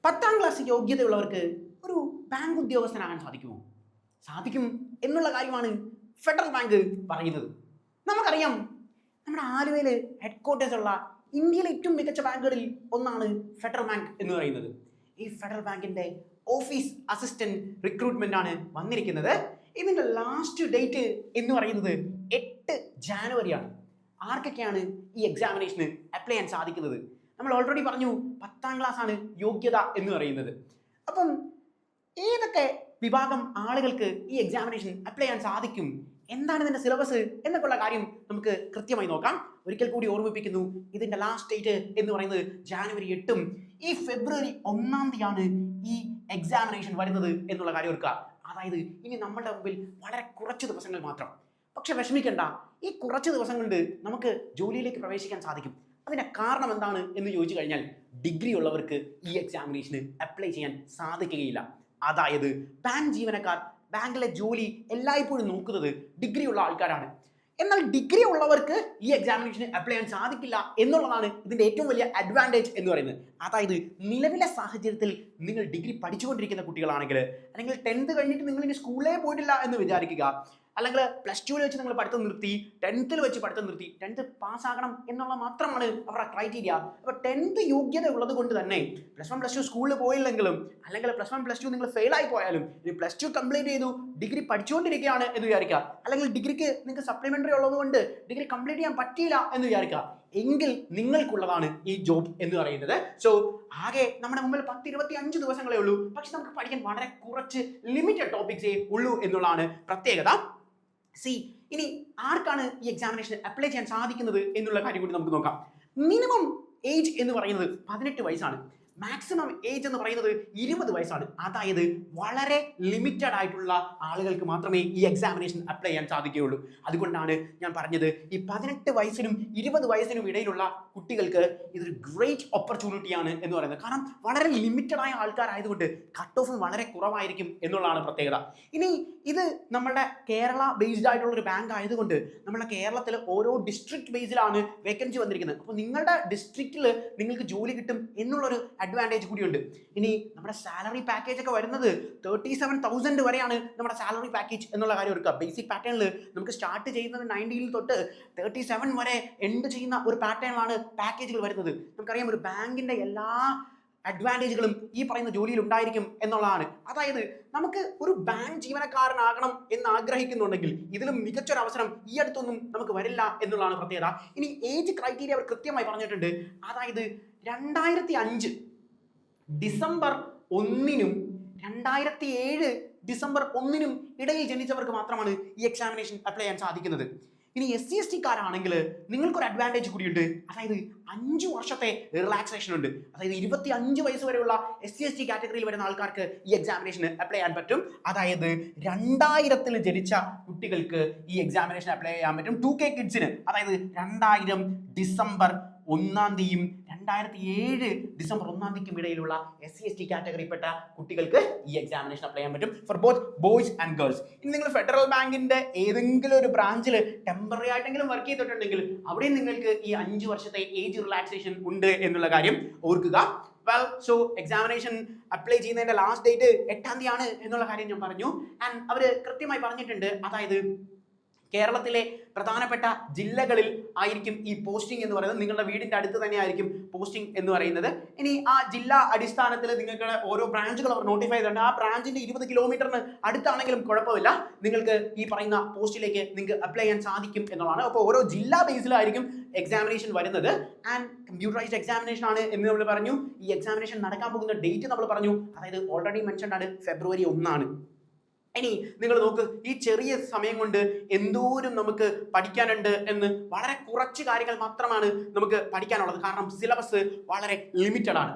10ാം class യോഗ്യതയുള്ളവർക്ക് ഒരു bank ഉദ്യോഗസ്ഥനാകാൻ സാധിക്കുമോ? സാധിക്കും എന്നുള്ള കാര്യമാണ് ഫെഡറൽ ബാങ്ക് പറയുന്നത്. നമുക്കറിയാം, നമ്മുടെ ആലുവയിൽ ഹെഡ്ക്വാർട്ടേഴ്സ് ഉള്ള ഇന്ത്യയിലെ ഏറ്റവും മികച്ച ബാങ്കുകളിൽ ഒന്നാണ് ഫെഡറൽ ബാങ്ക് എന്ന് പറയുന്നത്. ഈ ഫെഡറൽ ബാങ്കിന്റെ ഓഫീസ് അസിസ്റ്റന്റ് റിക്രൂട്ട്മെന്റ് ആണ് വന്നിരിക്കുന്നത്. ഇതിന്റെ ലാസ്റ്റ് ഡേറ്റ് എന്ന് പറയുന്നത് 8 ജാനുവരിയാണ്. ആർക്കൊക്കെയാണ് ഈ എക്സാമിനേഷന് അപ്ലൈ ചെയ്യാൻ സാധിക്കുന്നത്? നമ്മൾ ഓൾറെഡി പറഞ്ഞു 10ാം ക്ലാസ് ആണ് യോഗ്യത എന്ന് പറയുന്നത്. അപ്പം ഏതൊക്കെ വിഭാഗം ആളുകൾക്ക് ഈ എക്സാമിനേഷൻ അപ്ലൈ ചെയ്യാൻ സാധിക്കും, എന്താണ് ഇതിന്റെ സിലബസ് എന്നൊക്കെയുള്ള കാര്യം നമുക്ക് കൃത്യമായി നോക്കാം. ഒരിക്കൽ കൂടി ഓർമ്മിപ്പിക്കുന്നു, ഇതിന്റെ ലാസ്റ്റ് ഡേറ്റ് എന്ന് പറയുന്നത് ജാനുവരി 8 ഈ ഫെബ്രുവരി 1 ഈ എക്സാമിനേഷൻ വരുന്നത് എന്നുള്ള കാര്യം ഓർക്കുക. അതായത് ഇനി നമ്മുടെ മുമ്പിൽ വളരെ കുറച്ച് ദിവസങ്ങൾ മാത്രം. പക്ഷെ വിഷമിക്കേണ്ട, ഈ കുറച്ച് ദിവസം കൊണ്ട് നമുക്ക് ജോലിയിലേക്ക് പ്രവേശിക്കാൻ സാധിക്കും. അതിന്റെ കാരണം എന്താണ് എന്ന് ചോദിച്ചു കഴിഞ്ഞാൽ, ഡിഗ്രി ഉള്ളവർക്ക് ഈ എക്സാമിനേഷന് അപ്ലൈ ചെയ്യാൻ സാധിക്കുകയില്ല. അതായത് ബാങ്ക് ജീവനക്കാർ, ബാങ്കിലെ ജോലി എല്ലായ്പ്പോഴും നോക്കുന്നത് ഡിഗ്രി ഉള്ള ആൾക്കാരാണ്. എന്നാൽ ഡിഗ്രി ഉള്ളവർക്ക് ഈ എക്സാമിനേഷന് അപ്ലൈ ചെയ്യാൻ സാധിക്കില്ല എന്നുള്ളതാണ് ഇതിന്റെ ഏറ്റവും വലിയ അഡ്വാൻറ്റേജ് എന്ന് പറയുന്നത്. അതായത് നിലവിലെ സാഹചര്യത്തിൽ നിങ്ങൾ ഡിഗ്രി പഠിച്ചുകൊണ്ടിരിക്കുന്ന കുട്ടികളാണെങ്കിൽ, അല്ലെങ്കിൽ 10th കഴിഞ്ഞിട്ട് നിങ്ങൾ ഇനി സ്കൂളിലേ പോയിട്ടില്ല എന്ന് വിചാരിക്കുക, അല്ലെങ്കിൽ +2 വെച്ച് നിങ്ങൾ പഠിത്തം നിർത്തി, 10th വെച്ച് പഠിത്തം നിർത്തി, 10th പാസ്സാകണം എന്നുള്ള മാത്രമാണ് അവരുടെ ക്രൈറ്റീരിയ. അപ്പോൾ 10th യോഗ്യത ഉള്ളത് കൊണ്ട് തന്നെ +1 +2 സ്കൂളിൽ പോയില്ലെങ്കിലും, അല്ലെങ്കിൽ +1 +2 നിങ്ങൾ ഫെയിലായി പോയാലും, ഇനി +2 കംപ്ലീറ്റ് ചെയ്തു ഡിഗ്രി പഠിച്ചുകൊണ്ടിരിക്കുകയാണ് എന്ന് വിചാരിക്കുക, അല്ലെങ്കിൽ ഡിഗ്രിക്ക് നിങ്ങൾക്ക് സപ്ലിമെന്ററി ഉള്ളത് കൊണ്ട് ഡിഗ്രി കംപ്ലീറ്റ് ചെയ്യാൻ പറ്റിയില്ല എന്ന് വിചാരിക്കുക, എങ്കിൽ നിങ്ങൾക്കുള്ളതാണ് ഈ ജോബ് എന്ന് പറയുന്നത്. സോ ആകെ നമ്മുടെ മുമ്പിൽ 10-25 ദിവസങ്ങളേ ഉള്ളൂ. പക്ഷെ നമുക്ക് പഠിക്കാൻ വളരെ കുറച്ച് ലിമിറ്റഡ് ടോപ്പിക്സേ ഉള്ളൂ എന്നുള്ളതാണ് പ്രത്യേകത. ഇനി ആർക്കാണ് ഈ എക്സാമിനേഷൻ അപ്ലൈ ചെയ്യാൻ സാധിക്കുന്നത് എന്നുള്ള കാര്യം കൂടി നമുക്ക് നോക്കാം. മിനിമം ഏജ് എന്ന് പറയുന്നത് 18 വയസ്സാണ്. മാക്സിമം ഏജ് എന്ന് പറയുന്നത് 20 വയസ്സാണ്. അതായത് വളരെ ലിമിറ്റഡ് ആയിട്ടുള്ള ആളുകൾക്ക് മാത്രമേ ഈ എക്സാമിനേഷൻ അപ്ലൈ ചെയ്യാൻ സാധിക്കുകയുള്ളൂ. അതുകൊണ്ടാണ് ഞാൻ പറഞ്ഞത്, ഈ 18 വയസ്സിനും 20 വയസ്സിനും ഇടയിലുള്ള കുട്ടികൾക്ക് ഇതൊരു ഗ്രേറ്റ് ഓപ്പർച്യൂണിറ്റിയാണ് എന്ന് പറയുന്നത്. കാരണം വളരെ ലിമിറ്റഡ് ആയ ആൾക്കാരായതുകൊണ്ട് കട്ട് ഓഫ് വളരെ കുറവായിരിക്കും എന്നുള്ളതാണ് പ്രത്യേകത. ഇനി ഇത് നമ്മുടെ കേരള ബേസ്ഡ് ആയിട്ടുള്ള ഒരു ബാങ്ക് ആയതുകൊണ്ട് നമ്മുടെ കേരളത്തിൽ ഓരോ ഡിസ്ട്രിക്ട് ബേസിലാണ് വേക്കൻസി വന്നിരിക്കുന്നത്. അപ്പോൾ നിങ്ങളുടെ ഡിസ്ട്രിക്റ്റിൽ നിങ്ങൾക്ക് ജോലി കിട്ടും എന്നുള്ളൊരു അഡ്വാൻറ്റേജ് കൂടിയുണ്ട്. ഇനി നമ്മുടെ സാലറി പാക്കേജ് ഒക്കെ വരുന്നത് 37,000 വരെയാണ് നമ്മുടെ സാലറി പാക്കേജ് എന്നുള്ള കാര്യം ഓർക്കുക. ബേസിക് പാറ്റേണിൽ നമുക്ക് സ്റ്റാർട്ട് ചെയ്യുന്നത് 90 തൊട്ട് 37 വരെ എൻഡ് ചെയ്യുന്ന ഒരു പാറ്റേണിലാണ് പാക്കേജുകൾ വരുന്നത്. നമുക്കറിയാം, ഒരു ബാങ്കിന്റെ എല്ലാ അഡ്വാൻറ്റേജുകളും ഈ പറയുന്ന ജോലിയിൽ ഉണ്ടായിരിക്കും എന്നുള്ളതാണ്. അതായത് നമുക്ക് ഒരു ബാങ്ക് ജീവനക്കാരനാകണം എന്ന് ആഗ്രഹിക്കുന്നുണ്ടെങ്കിൽ ഇതിലും മികച്ചൊരു അവസരം ഈ അടുത്തൊന്നും നമുക്ക് വരില്ല എന്നുള്ളതാണ് പ്രത്യേകത. ഇനി ഏജ് ക്രൈറ്റീരിയ അവർ കൃത്യമായി പറഞ്ഞിട്ടുണ്ട്. അതായത് 2005 ഡിസംബർ 1 2007 ഡിസംബർ 1 ഇടയിൽ ജനിച്ചവർക്ക് മാത്രമാണ് ഈ എക്സാമിനേഷൻ അപ്ലൈ ചെയ്യാൻ സാധിക്കുന്നത്. ഇനി SC/ST കാരാണെങ്കിൽ നിങ്ങൾക്കൊരു അഡ്വാൻറ്റേജ് കൂടിയുണ്ട്. അതായത് 5 വർഷത്തെ റിലാക്സേഷൻ ഉണ്ട്. അതായത് 25 വയസ്സ് വരെയുള്ള SC/ST കാറ്റഗറിയിൽ വരുന്ന ആൾക്കാർക്ക് ഈ എക്സാമിനേഷന് അപ്ലൈ ചെയ്യാൻ പറ്റും. അതായത് 2000 ജനിച്ച കുട്ടികൾക്ക് ഈ എക്സാമിനേഷൻ അപ്ലൈ ചെയ്യാൻ പറ്റും. 2K കിഡ്സിന്, അതായത് 2000 ഡിസംബർ 1 2007 ഡിസംബർ 1 ഇടയിലുള്ള SC/ST കാറ്റഗറിയിൽപ്പെട്ട കുട്ടികൾക്ക് ഈ എക്സാമിനേഷൻ അപ്ലൈ ചെയ്യാൻ പറ്റും for both boys and girls. ഇനി നിങ്ങൾ ഫെഡറൽ ബാങ്കിന്റെ ഏതെങ്കിലും ഒരു ബ്രാഞ്ചിൽ ടെമ്പററി ആയിട്ടെങ്കിലും വർക്ക് ചെയ്തിട്ടുണ്ടെങ്കിൽ അവിടെ നിങ്ങൾക്ക് ഈ 5 വർഷത്തെ ഏജ് റിലാക്സേഷൻ ഉണ്ട് എന്നുള്ള കാര്യം ഓർക്കുക. സോ എക്സാമിനേഷൻ അപ്ലൈ ചെയ്യുന്നതിന്റെ ലാസ്റ്റ് ഡേറ്റ് 8 എന്നുള്ള കാര്യം ഞാൻ പറഞ്ഞു. ആൻഡ് അവർ കൃത്യമായി പറഞ്ഞിട്ടുണ്ട്. അതായത് കേരളത്തിലെ പ്രധാനപ്പെട്ട ജില്ലകളിൽ ആയിരിക്കും ഈ പോസ്റ്റിംഗ് എന്ന് പറയുന്നത്. നിങ്ങളുടെ വീടിന്റെ അടുത്ത് തന്നെ ആയിരിക്കും പോസ്റ്റിംഗ് എന്ന് പറയുന്നത്. ഇനി ആ ജില്ലാ അടിസ്ഥാനത്തിൽ നിങ്ങൾക്ക് ഓരോ ബ്രാഞ്ചുകൾ അവർ നോട്ടിഫൈ ചെയ്തിട്ടുണ്ട്. ആ ബ്രാഞ്ചിന്റെ 20 കിലോമീറ്ററിന് അടുത്താണെങ്കിലും കുഴപ്പമില്ല, നിങ്ങൾക്ക് ഈ പറയുന്ന പോസ്റ്റിലേക്ക് നിങ്ങൾക്ക് അപ്ലൈ ചെയ്യാൻ സാധിക്കും എന്നുള്ളതാണ്. അപ്പോൾ ഓരോ ജില്ലാ ബേസിലായിരിക്കും എക്സാമിനേഷൻ വരുന്നത്. ആൻഡ് കമ്പ്യൂട്ടറൈസ്ഡ് എക്സാമിനേഷൻ ആണ് എന്ന് നമ്മൾ പറഞ്ഞു. ഈ എക്സാമിനേഷൻ നടക്കാൻ പോകുന്ന ഡേറ്റ് നമ്മൾ പറഞ്ഞു. അതായത് ഓൾറെഡി മെൻഷൻഡ് ആണ്, ഫെബ്രുവരി 1. ഇനി നിങ്ങൾ നോക്ക്, ഈ ചെറിയ സമയം കൊണ്ട് എന്തോരം നമുക്ക് പഠിക്കാനുണ്ട് എന്ന്. വളരെ കുറച്ച് കാര്യങ്ങൾ മാത്രമാണ് നമുക്ക് പഠിക്കാനുള്ളത്. കാരണം സിലബസ് വളരെ ലിമിറ്റഡ് ആണ്.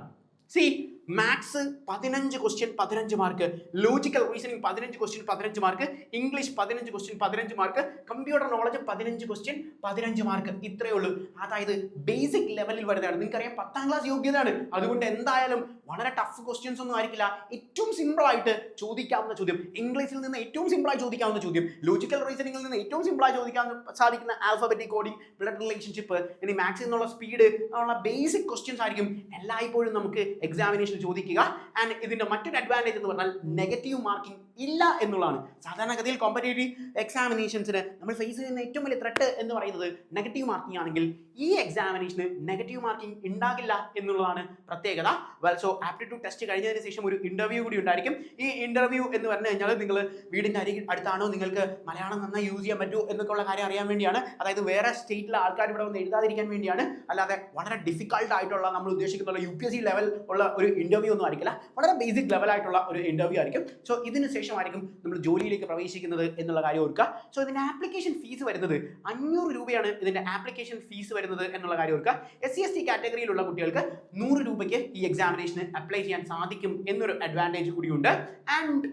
Maths 15 question 15 mark, logical reasoning 15 question 15 mark, English 15 question 15 mark, computer knowledge 15 question 15 mark. ഇത്രയേ ഉള്ളൂ. അതായത് ബേസിക് ലെവലിൽ വരുന്നതാണ്. നിങ്ങൾക്കറിയാം 10ാം ക്ലാസ് യോഗ്യതയാണ്. അതുകൊണ്ട് എന്തായാലും വളരെ ടഫ് ക്വസ്റ്റ്യൻസ് ഒന്നും ആയിരിക്കില്ല. ഏറ്റവും സിമ്പിൾ ആയിട്ട് ചോദിക്കാവുന്ന ചോദ്യം, ഇംഗ്ലീഷിൽ നിന്ന് ഏറ്റവും സിമ്പിളായി ചോദിക്കാവുന്ന ചോദ്യം, ലോജിക്കൽ റീസണിങ്ങിൽ നിന്ന് ഏറ്റവും സിമ്പിളായി ചോദിക്കാൻ സാധിക്കുന്ന ആൽഫബറ്റിക് കോഡിംഗ്, ബ്ലഡ് റിലേഷൻഷിപ്പ്, ഇനി മാത്സിൽ നിന്നുള്ള സ്പീഡ്, അങ്ങനെയുള്ള ബേസിക് ക്വസ്റ്റ്യൻസ് ആയിരിക്കും എല്ലായ്പ്പോഴും നമുക്ക് എക്സാമിനേഷൻ ചോദിക്കുക. ആൻഡ് ഇതിന്റെ മറ്റൊരു അഡ്വാൻറ്റേജ് എന്ന് പറഞ്ഞാൽ നെഗറ്റീവ് മാർക്കിംഗ് ഇല്ല എന്നുള്ളതാണ്. സാധാരണഗതിയിൽ കോമ്പറ്റേറ്റീവ് എക്സാമിനേഷൻസിന് നമ്മൾ ഫേസ് ചെയ്യുന്ന ഏറ്റവും വലിയ ത്രെട്ട് എന്ന് പറയുന്നത് നെഗറ്റീവ് മാർക്കിംഗ് ആണെങ്കിൽ ഈ എക്സാമിനേഷന് നെഗറ്റീവ് മാർക്കിംഗ് ഉണ്ടാകില്ല എന്നുള്ളതാണ് പ്രത്യേകത. വെൽ, സോ ആപ്റ്റിറ്റ്യൂഡ് ടെസ്റ്റ് കഴിഞ്ഞതിന് ശേഷം ഒരു ഇന്റർവ്യൂ കൂടി ഉണ്ടായിരിക്കും. ഈ ഇന്റർവ്യൂ എന്ന് പറഞ്ഞു കഴിഞ്ഞാൽ നിങ്ങൾ വീടിന്റെ അടുത്താണോ, നിങ്ങൾക്ക് മലയാളം നന്നായി യൂസ് ചെയ്യാൻ പറ്റുമോ എന്നൊക്കെയുള്ള കാര്യം അറിയാൻ വേണ്ടിയാണ്. അതായത് വേറെ സ്റ്റേറ്റിലെ ആൾക്കാർ ഇവിടെ വന്ന് എഴുതാതിരിക്കാൻ വേണ്ടിയാണ്. അല്ലാതെ വളരെ ഡിഫിക്കൽട്ട് ആയിട്ടുള്ള നമ്മൾ ഉദ്ദേശിക്കുന്ന UPSC ലെവൽ ഉള്ള ഒരു ഇന്റർവ്യൂ ഒന്നും ആയിരിക്കില്ല. വളരെ ബേസിക് ലെവലായിട്ടുള്ള ഒരു ഇന്റർവ്യൂ ആയിരിക്കും. സോ ഇതിന് ശേഷമായിരിക്കും നമ്മൾ ജോലിയിലേക്ക് പ്രവേശിക്കുന്നത് എന്നുള്ള കാര്യം ഓർക്കുക. സോ ഇതിന്റെ ആപ്ലിക്കേഷൻ ഫീസ് വരുന്നത് 500 രൂപയാണ്. ഇതിന്റെ ആപ്ലിക്കേഷൻ ഫീസ് വരുന്നത് എന്നുള്ള കാര്യം ഓർക്കുക. SC/ST കാറ്റഗറിയിലുള്ള കുട്ടികൾക്ക് 100 രൂപയ്ക്ക് ഈ എക്സാമിനേഷന് അപ്ലൈ ചെയ്യാൻ സാധിക്കും എന്നൊരു അഡ്വാൻറ്റേജ് കൂടിയുണ്ട്. ആൻഡ്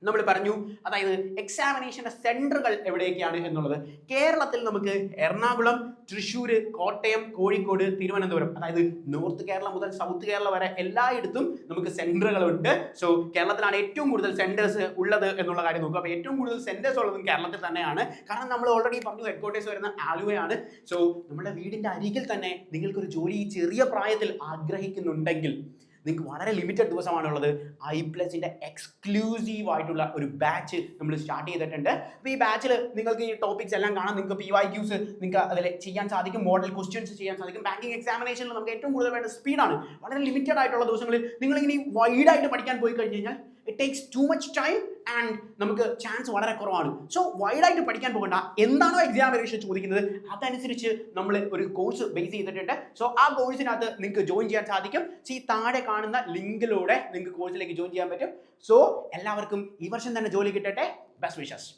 നമ്മൾ പറഞ്ഞു, അതായത് എക്സാമിനേഷന്റെ സെന്ററുകൾ എവിടെയൊക്കെയാണ് എന്നുള്ളത്. കേരളത്തിൽ നമുക്ക് എറണാകുളം, തൃശ്ശൂർ, കോട്ടയം, കോഴിക്കോട്, തിരുവനന്തപുരം, അതായത് നോർത്ത് കേരള മുതൽ സൗത്ത് കേരള വരെ എല്ലായിടത്തും നമുക്ക് സെന്ററുകളുണ്ട്. സോ കേരളത്തിലാണ് ഏറ്റവും കൂടുതൽ സെന്റേഴ്സ് ഉള്ളത് എന്നുള്ള കാര്യം നോക്കുക. അപ്പോൾ ഏറ്റവും കൂടുതൽ സെന്റേഴ്സ് ഉള്ളതും കേരളത്തിൽ തന്നെയാണ്. കാരണം നമ്മൾ ഓൾറെഡി പറഞ്ഞു ഹെഡ്ക്വാർട്ടേഴ്സ് വരുന്ന ആലുവയാണ്. സോ നമ്മുടെ വീടിന്റെ അരികിൽ തന്നെ നിങ്ങൾക്കൊരു ജോലി ഈ ചെറിയ പ്രായത്തിൽ ആഗ്രഹിക്കുന്നുണ്ടെങ്കിൽ നിങ്ങൾക്ക് വളരെ ലിമിറ്റഡ് ദിവസമാണുള്ളത്. I+ന്റെ എക്സ്ക്ലൂസീവ് ആയിട്ടുള്ള ഒരു ബാച്ച് നമ്മൾ സ്റ്റാർട്ട് ചെയ്തിട്ടുണ്ട്. അപ്പോൾ ഈ ബാച്ചിൽ നിങ്ങൾക്ക് ഈ ടോപ്പിക്സ് എല്ലാം കാണാം. നിങ്ങൾക്ക് PYQs നിങ്ങൾക്ക് അതിൽ ചെയ്യാൻ സാധിക്കും, മോഡൽ ക്വസ്റ്റ്യൻസ് ചെയ്യാൻ സാധിക്കും. ബാങ്കിങ് എക്സാമിനേഷനിൽ നമുക്ക് ഏറ്റവും കൂടുതൽ വേണ്ട സ്പീഡാണ്. വളരെ ലിമിറ്റഡ് ആയിട്ടുള്ള ദിവസങ്ങളിൽ നിങ്ങളിങ്ങനെ വൈഡായിട്ട് പഠിക്കാൻ പോയി കഴിഞ്ഞ് കഴിഞ്ഞാൽ it takes too much time and നമുക്ക് ചാൻസ് വളരെ കുറവാണ്. സോ വൈഡായിട്ട് പഠിക്കാൻ പോകണ്ട. എന്താണോ എക്സാമിനേഷൻ ചോദിക്കുന്നത് അതനുസരിച്ച് നമ്മൾ ഒരു കോഴ്സ് ബേസ് ചെയ്തിട്ടുണ്ട്. സോ ആ കോഴ്സിനകത്ത് നിങ്ങൾക്ക് ജോയിൻ ചെയ്യാൻ സാധിക്കും. ഈ താഴെ കാണുന്ന ലിങ്കിലൂടെ നിങ്ങൾക്ക് കോഴ്സിലേക്ക് ജോയിൻ ചെയ്യാൻ പറ്റും. സോ എല്ലാവർക്കും ഈ വർഷം തന്നെ ജോലി കിട്ടട്ടെ. Best wishes.